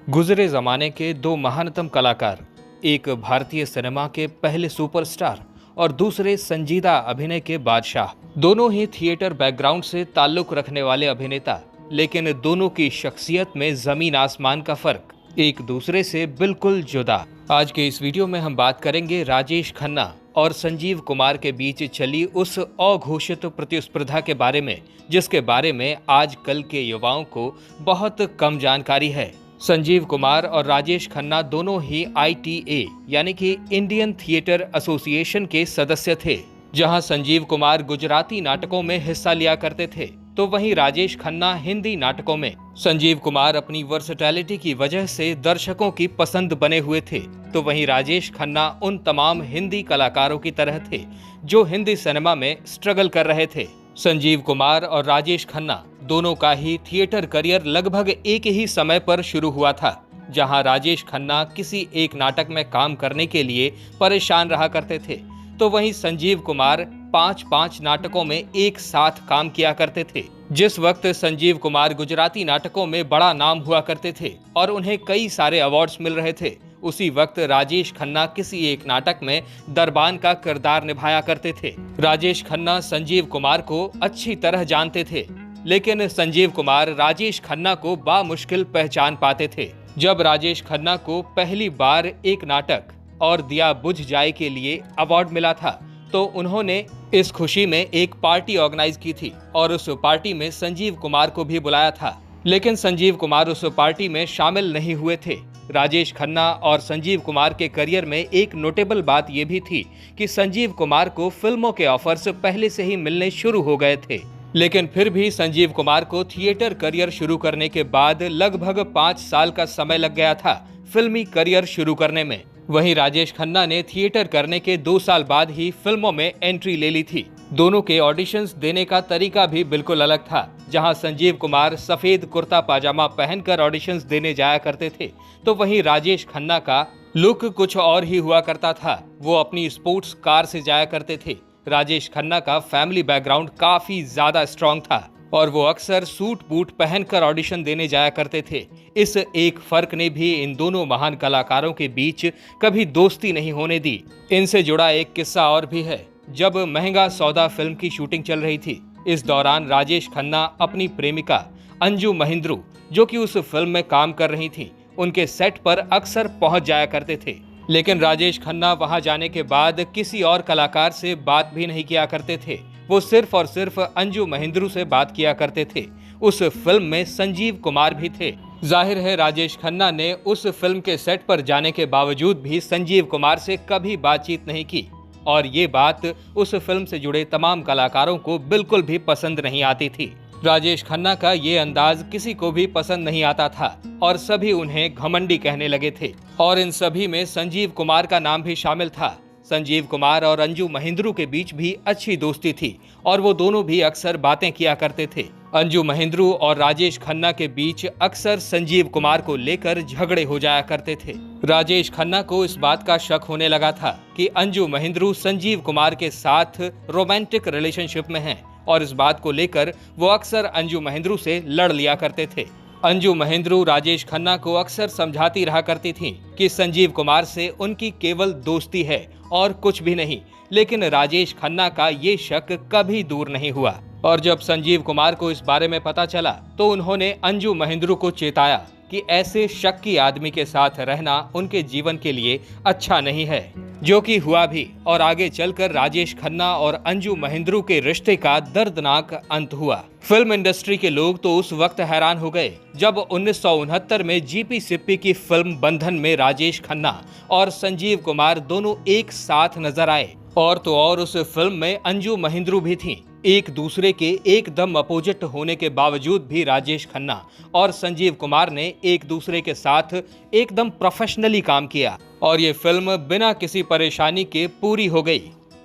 गुजरे जमाने के दो महानतम कलाकार, एक भारतीय सिनेमा के पहले सुपरस्टार और दूसरे संजीदा अभिनय के बादशाह। दोनों ही थिएटर बैकग्राउंड से ताल्लुक रखने वाले अभिनेता, लेकिन दोनों की शख्सियत में जमीन आसमान का फर्क, एक दूसरे से बिल्कुल जुदा। आज के इस वीडियो में हम बात करेंगे राजेश खन्ना और संजीव कुमार के बीच चली उस अघोषित प्रतिस्पर्धा के बारे में, जिसके बारे में आजकल के युवाओं को बहुत कम जानकारी है। संजीव कुमार और राजेश खन्ना दोनों ही ITA यानी कि इंडियन थिएटर एसोसिएशन के सदस्य थे। जहां संजीव कुमार गुजराती नाटकों में हिस्सा लिया करते थे, तो वहीं राजेश खन्ना हिंदी नाटकों में। संजीव कुमार अपनी वर्सटैलिटी की वजह से दर्शकों की पसंद बने हुए थे, तो वहीं राजेश खन्ना उन तमाम हिंदी कलाकारों की तरह थे जो हिंदी सिनेमा में स्ट्रगल कर रहे थे। संजीव कुमार और राजेश खन्ना दोनों का ही थिएटर करियर लगभग एक ही समय पर शुरू हुआ था। जहां राजेश खन्ना किसी एक नाटक में काम करने के लिए परेशान रहा करते थे, तो वहीं संजीव कुमार 5-5 नाटकों में एक साथ काम किया करते थे। जिस वक्त संजीव कुमार गुजराती नाटकों में बड़ा नाम हुआ करते थे और उन्हें कई सारे अवार्ड्स मिल रहे थे, उसी वक्त राजेश खन्ना किसी एक नाटक में दरबान का किरदार निभाया करते थे। राजेश खन्ना संजीव कुमार को अच्छी तरह जानते थे, लेकिन संजीव कुमार राजेश खन्ना को बामुश्किल पहचान पाते थे। जब राजेश खन्ना को पहली बार एक नाटक और दिया बुझ जाए के लिए अवार्ड मिला था, तो उन्होंने इस खुशी में एक पार्टी ऑर्गेनाइज की थी और उस पार्टी में संजीव कुमार को भी बुलाया था। लेकिन संजीव कुमार उस पार्टी में शामिल नहीं हुए थे। राजेश खन्ना और संजीव कुमार के करियर में एक नोटेबल बात यह भी थी कि संजीव कुमार को फिल्मों के ऑफर्स पहले से ही मिलने शुरू हो गए थे, लेकिन फिर भी संजीव कुमार को थिएटर करियर शुरू करने के बाद लगभग 5 साल का समय लग गया था फिल्मी करियर शुरू करने में। वहीं राजेश खन्ना ने थिएटर करने के 2 साल बाद ही फिल्मों में एंट्री ले ली थी। दोनों के ऑडिशंस देने का तरीका भी बिल्कुल अलग था। जहां संजीव कुमार सफेद कुर्ता पाजामा पहनकर ऑडिशंस देने जाया करते थे, तो वहीं राजेश खन्ना का लुक कुछ और ही हुआ करता था। वो अपनी स्पोर्ट्स कार से जाया करते थे। राजेश खन्ना का फैमिली बैकग्राउंड काफी ज्यादा स्ट्रॉन्ग था और वो अक्सर सूट बूट पहनकर ऑडिशन देने जाया करते थे। इस एक फर्क ने भी इन दोनों महान कलाकारों के बीच कभी दोस्ती नहीं होने दी। इनसे जुड़ा एक किस्सा और भी है। जब महंगा सौदा फिल्म की शूटिंग चल रही थी, इस दौरान राजेश खन्ना अपनी प्रेमिका अंजू महिंद्रू, जो कि उस फिल्म में काम कर रही थी, उनके सेट पर अक्सर पहुंच जाया करते थे। लेकिन राजेश खन्ना वहां जाने के बाद किसी और कलाकार से बात भी नहीं किया करते थे। वो सिर्फ और सिर्फ अंजू महिंद्रू से बात किया करते थे। उस फिल्म में संजीव कुमार भी थे। जाहिर है राजेश खन्ना ने उस फिल्म के सेट पर जाने के बावजूद भी संजीव कुमार से कभी बातचीत नहीं की और ये बात उस फिल्म से जुड़े तमाम कलाकारों को बिल्कुल भी पसंद नहीं आती थी। राजेश खन्ना का ये अंदाज किसी को भी पसंद नहीं आता था और सभी उन्हें घमंडी कहने लगे थे और इन सभी में संजीव कुमार का नाम भी शामिल था। संजीव कुमार और अंजू महिंद्रू के बीच भी अच्छी दोस्ती थी और वो दोनों भी अक्सर बातें किया करते थे। अंजू महिंद्रू और राजेश खन्ना के बीच अक्सर संजीव कुमार को लेकर झगड़े हो जाया करते थे। राजेश खन्ना को इस बात का शक होने लगा था कि अंजू महिंद्रू संजीव कुमार के साथ रोमांटिक रिलेशनशिप में हैं और इस बात को लेकर वो अक्सर अंजू महिंद्रू से लड़ लिया करते थे। अंजू महिंद्रू राजेश खन्ना को अक्सर समझाती रहा करती थीं कि संजीव कुमार से उनकी केवल दोस्ती है और कुछ भी नहीं, लेकिन राजेश खन्ना का ये शक कभी दूर नहीं हुआ और जब संजीव कुमार को इस बारे में पता चला, तो उन्होंने अंजू महिंद्रू को चेताया कि ऐसे शक्की आदमी के साथ रहना उनके जीवन के लिए अच्छा नहीं है, जो कि हुआ भी और आगे चलकर राजेश खन्ना और अंजू महिंद्रू के रिश्ते का दर्दनाक अंत हुआ। फिल्म इंडस्ट्री के लोग तो उस वक्त हैरान हो गए जब 1969 में जीपी सिप्पी की फिल्म बंधन में राजेश खन्ना और संजीव कुमार दोनों एक साथ नजर आए और तो और उस फिल्म में अंजू महिंद्रू भी थीं। एक दूसरे के एकदम अपोजिट होने के बावजूद भी राजेश खन्ना और संजीव कुमार ने एक दूसरे के साथ एकदम प्रोफेशनली काम किया और ये फिल्म बिना किसी परेशानी के पूरी हो गई।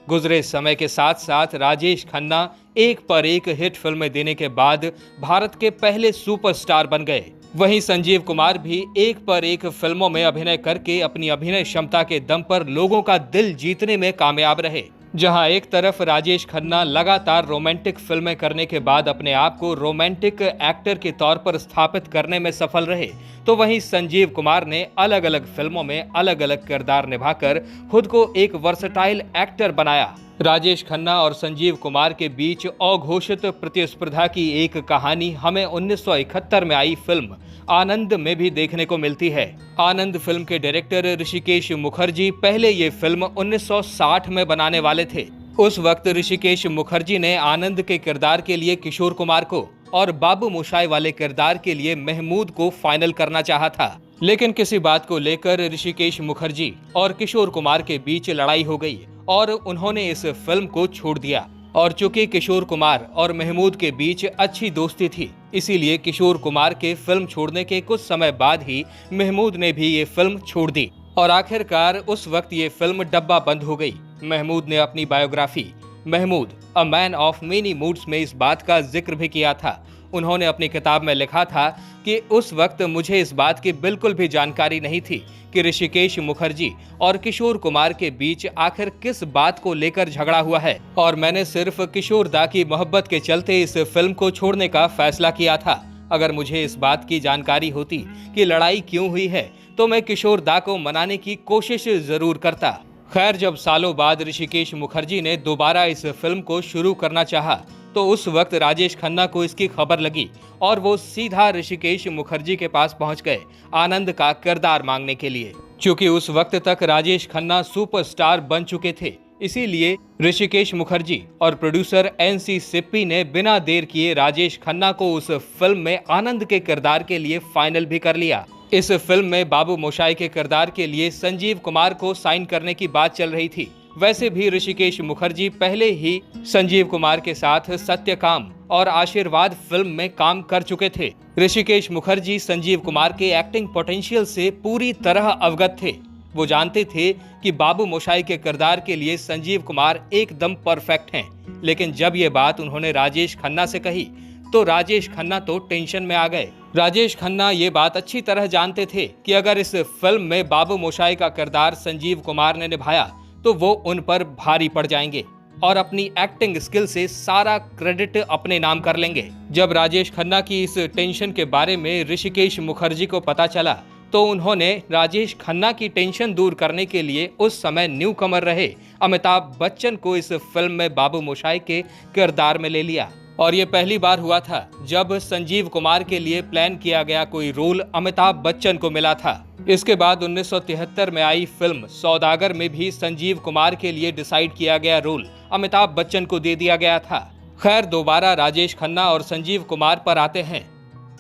गुजरे समय के साथ साथ राजेश खन्ना एक पर एक हिट फिल्में देने के बाद भारत के पहले सुपरस्टार बन गए। वहीं संजीव कुमार भी एक पर एक फिल्मों में अभिनय करके अपनी अभिनय क्षमता के दम पर लोगों का दिल जीतने में कामयाब रहे। जहां एक तरफ राजेश खन्ना लगातार रोमांटिक फिल्में करने के बाद अपने आप को रोमांटिक एक्टर के तौर पर स्थापित करने में सफल रहे, तो वहीं संजीव कुमार ने अलग अलग फिल्मों में अलग अलग किरदार निभाकर खुद को एक वर्सटाइल एक्टर बनाया। राजेश खन्ना और संजीव कुमार के बीच अघोषित प्रतिस्पर्धा की एक कहानी हमें 1971 में आई फिल्म आनंद में भी देखने को मिलती है। आनंद फिल्म के डायरेक्टर ऋषिकेश मुखर्जी पहले ये फिल्म 1960 में बनाने वाले थे। उस वक्त ऋषिकेश मुखर्जी ने आनंद के किरदार के लिए किशोर कुमार को और बाबू मोशाय वाले किरदार के लिए महमूद को फाइनल करना चाहा था, लेकिन किसी बात को लेकर ऋषिकेश मुखर्जी और किशोर कुमार के बीच लड़ाई हो गई और उन्होंने इस फिल्म को छोड़ दिया। और चूंकि किशोर कुमार और महमूद के बीच अच्छी दोस्ती थी, इसीलिए किशोर कुमार के फिल्म छोड़ने के कुछ समय बाद ही महमूद ने भी ये फिल्म छोड़ दी और आखिरकार उस वक्त ये फिल्म डब्बा बंद हो गई। महमूद ने अपनी biography Mahmood a man of many moods में इस बात का जिक्र भी किया था। उन्होंने अपनी किताब में लिखा था कि उस वक्त मुझे इस बात की बिल्कुल भी जानकारी नहीं थी कि ऋषिकेश मुखर्जी और किशोर कुमार के बीच आखिर किस बात को लेकर झगड़ा हुआ है, और मैंने सिर्फ किशोर दा की मोहब्बत के चलते इस फिल्म को छोड़ने का फैसला किया था। अगर मुझे इस बात की जानकारी होती कि लड़ाई क्यों हुई है तो मैं किशोर दा को मनाने की कोशिश जरूर करता। खैर, जब सालों बाद ऋषिकेश मुखर्जी ने दोबारा इस फिल्म को शुरू करना चाहा तो उस वक्त राजेश खन्ना को इसकी खबर लगी और वो सीधा ऋषिकेश मुखर्जी के पास पहुंच गए आनंद का किरदार मांगने के लिए। क्योंकि उस वक्त तक राजेश खन्ना सुपरस्टार बन चुके थे, इसीलिए ऋषिकेश मुखर्जी और प्रोड्यूसर NC सिप्पी ने बिना देर किए राजेश खन्ना को उस फिल्म में आनंद के किरदार के लिए फाइनल भी कर लिया। इस फिल्म में बाबू मोशाय के किरदार के लिए संजीव कुमार को साइन करने की बात चल रही थी। वैसे भी ऋषिकेश मुखर्जी पहले ही संजीव कुमार के साथ सत्यकाम और आशीर्वाद फिल्म में काम कर चुके थे। ऋषिकेश मुखर्जी संजीव कुमार के एक्टिंग पोटेंशियल से पूरी तरह अवगत थे। वो जानते थे कि बाबू मोशाय के किरदार के लिए संजीव कुमार एकदम परफेक्ट हैं। लेकिन जब ये बात उन्होंने राजेश खन्ना से कही तो राजेश खन्ना तो टेंशन में आ गए। राजेश खन्ना ये बात अच्छी तरह जानते थे कि अगर इस फिल्म में बाबू मोशाय का किरदार संजीव कुमार ने निभाया तो वो उन पर भारी पड़ जाएंगे और अपनी एक्टिंग स्किल से सारा क्रेडिट अपने नाम कर लेंगे। जब राजेश खन्ना की इस टेंशन के बारे में ऋषिकेश मुखर्जी को पता चला तो उन्होंने राजेश खन्ना की टेंशन दूर करने के लिए उस समय न्यू कमर रहे अमिताभ बच्चन को इस फिल्म में बाबू मोशाय के किरदार में ले लिया। और ये पहली बार हुआ था जब संजीव कुमार के लिए प्लान किया गया कोई रोल अमिताभ बच्चन को मिला था। इसके बाद 1973 में आई फिल्म सौदागर में भी संजीव कुमार के लिए डिसाइड किया गया रोल अमिताभ बच्चन को दे दिया गया था। खैर, दोबारा राजेश खन्ना और संजीव कुमार पर आते हैं।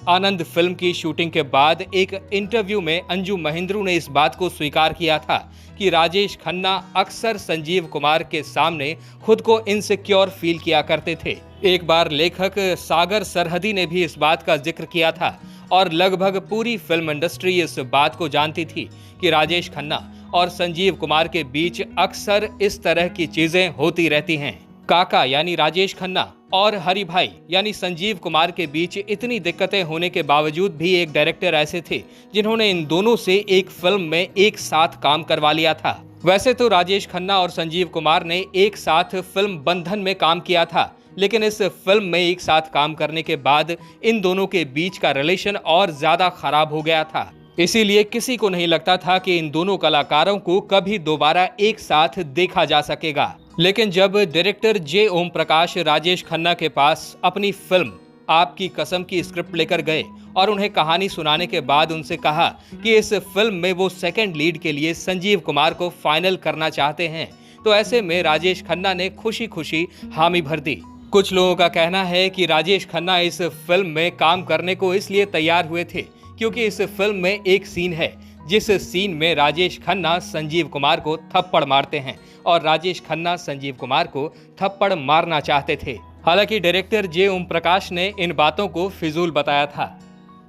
आनंद फिल्म की शूटिंग के बाद एक इंटरव्यू में अंजू महेंद्रू ने इस बात को स्वीकार किया था कि राजेश खन्ना अक्सर संजीव कुमार के सामने खुद को इनसिक्योर फील किया करते थे। एक बार लेखक सागर सरहदी ने भी इस बात का जिक्र किया था और लगभग पूरी फिल्म इंडस्ट्री इस बात को जानती थी कि राजेश खन्ना और संजीव कुमार के बीच अक्सर इस तरह की चीजें होती रहती हैं। काका यानी राजेश खन्ना और हरि भाई यानी संजीव कुमार के बीच इतनी दिक्कतें होने के बावजूद भी एक डायरेक्टर ऐसे थे जिन्होंने इन दोनों से एक फिल्म में एक साथ काम करवा लिया था। वैसे तो राजेश खन्ना और संजीव कुमार ने एक साथ फिल्म बंधन में काम किया था, लेकिन इस फिल्म में एक साथ काम करने के बाद इन दोनों के बीच का रिलेशन और ज्यादा खराब हो गया था। इसीलिए किसी को नहीं लगता था कि इन दोनों कलाकारों को कभी दोबारा एक साथ देखा जा सकेगा। लेकिन जब डायरेक्टर जे ओम प्रकाश राजेश खन्ना के पास अपनी फिल्म आपकी कसम की स्क्रिप्ट लेकर गए और उन्हें कहानी सुनाने के बाद उनसे कहा कि इस फिल्म में वो सेकंड लीड के लिए संजीव कुमार को फाइनल करना चाहते हैं, तो ऐसे में राजेश खन्ना ने खुशी खुशी हामी भर दी। कुछ लोगों का कहना है कि राजेश खन्ना इस फिल्म में काम करने को इसलिए तैयार हुए थे क्योंकि इस फिल्म में एक सीन है जिस सीन में राजेश खन्ना संजीव कुमार को थप्पड़ मारते हैं और राजेश खन्ना संजीव कुमार को थप्पड़ मारना चाहते थे। हालांकि डायरेक्टर जे ओम प्रकाश ने इन बातों को फिजूल बताया था।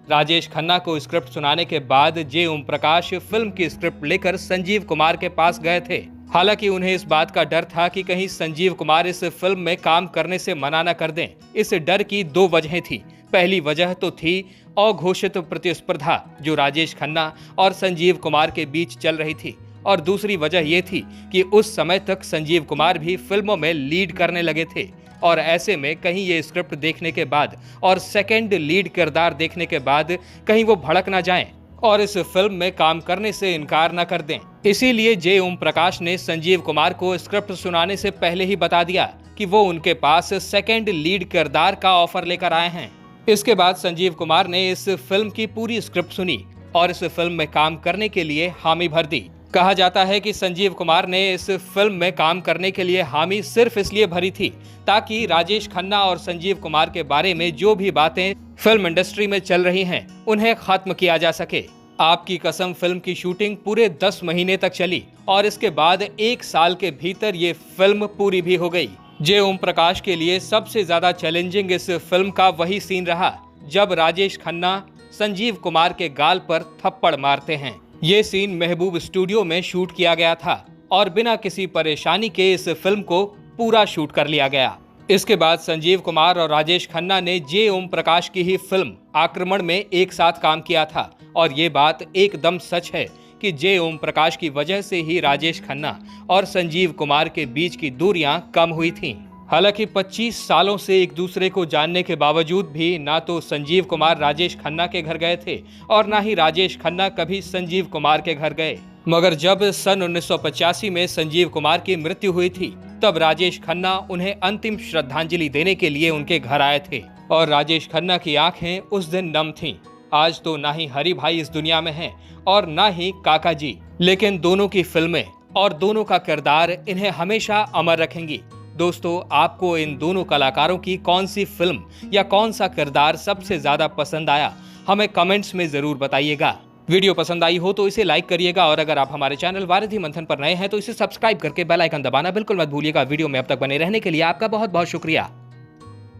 राजेश खन्ना को स्क्रिप्ट सुनाने के बाद जे ओम प्रकाश फिल्म की स्क्रिप्ट लेकर संजीव कुमार के पास गए थे। हालांकि उन्हें इस बात का डर था कि कहीं संजीव कुमार इस फिल्म में काम करने से मना न कर दें। इस डर की दो वजहें थी। पहली वजह तो थी अघोषित प्रतिस्पर्धा जो राजेश खन्ना और संजीव कुमार के बीच चल रही थी, और दूसरी वजह ये थी कि उस समय तक संजीव कुमार भी फिल्मों में लीड करने लगे थे और ऐसे में कहीं ये स्क्रिप्ट देखने के बाद और सेकंड लीड किरदार देखने के बाद कहीं वो भड़क ना जाएं और इस फिल्म में काम करने से इनकार न कर दें। इसीलिए जे ओम प्रकाश ने संजीव कुमार को स्क्रिप्ट सुनाने से पहले ही बता दिया कि वो उनके पास सेकंड लीड किरदार का ऑफर लेकर आए हैं। इसके बाद संजीव कुमार ने इस फिल्म की पूरी स्क्रिप्ट सुनी और इस फिल्म में काम करने के लिए हामी भर दी। कहा जाता है कि संजीव कुमार ने इस फिल्म में काम करने के लिए हामी सिर्फ इसलिए भरी थी ताकि राजेश खन्ना और संजीव कुमार के बारे में जो भी बातें फिल्म इंडस्ट्री में चल रही हैं उन्हें खत्म किया जा सके। आपकी कसम फिल्म की शूटिंग पूरे 10 महीने तक चली और इसके बाद 1 साल के भीतर ये फिल्म पूरी भी हो गई। जे ओम प्रकाश के लिए सबसे ज्यादा चैलेंजिंग इस फिल्म का वही सीन रहा जब राजेश खन्ना संजीव कुमार के गाल पर थप्पड़ मारते हैं। ये सीन महबूब स्टूडियो में शूट किया गया था और बिना किसी परेशानी के इस फिल्म को पूरा शूट कर लिया गया। इसके बाद संजीव कुमार और राजेश खन्ना ने जे ओम प्रकाश की ही फिल्म आक्रमण में एक साथ काम किया था और ये बात एकदम सच है कि जे ओम प्रकाश की वजह से ही राजेश खन्ना और संजीव कुमार के बीच की दूरियां कम हुई थीं। हालांकि 25 सालों से एक दूसरे को जानने के बावजूद भी ना तो संजीव कुमार राजेश खन्ना के घर गए थे और ना ही राजेश खन्ना कभी संजीव कुमार के घर गए। मगर जब सन 1985 में संजीव कुमार की मृत्यु हुई थी तब राजेश खन्ना उन्हें अंतिम श्रद्धांजलि देने के लिए उनके घर आए थे और राजेश खन्ना की आंखें उस दिन नम थीं। आज तो ना ही हरि भाई इस दुनिया में हैं और ना ही काका जी, लेकिन दोनों की फिल्में और दोनों का किरदार इन्हें हमेशा अमर रखेंगी। दोस्तों, आपको इन दोनों कलाकारों की कौन सी फिल्म या कौन सा किरदार सबसे ज्यादा पसंद आया, हमें कमेंट्स में जरूर बताइएगा। वीडियो पसंद आई हो तो इसे लाइक करिएगा और अगर आप हमारे चैनल वारिधि मंथन पर नए हैं तो इसे सब्सक्राइब करके बेल आइकन दबाना बिल्कुल मत भूलिएगा। वीडियो में अब तक बने रहने के लिए आपका बहुत बहुत शुक्रिया।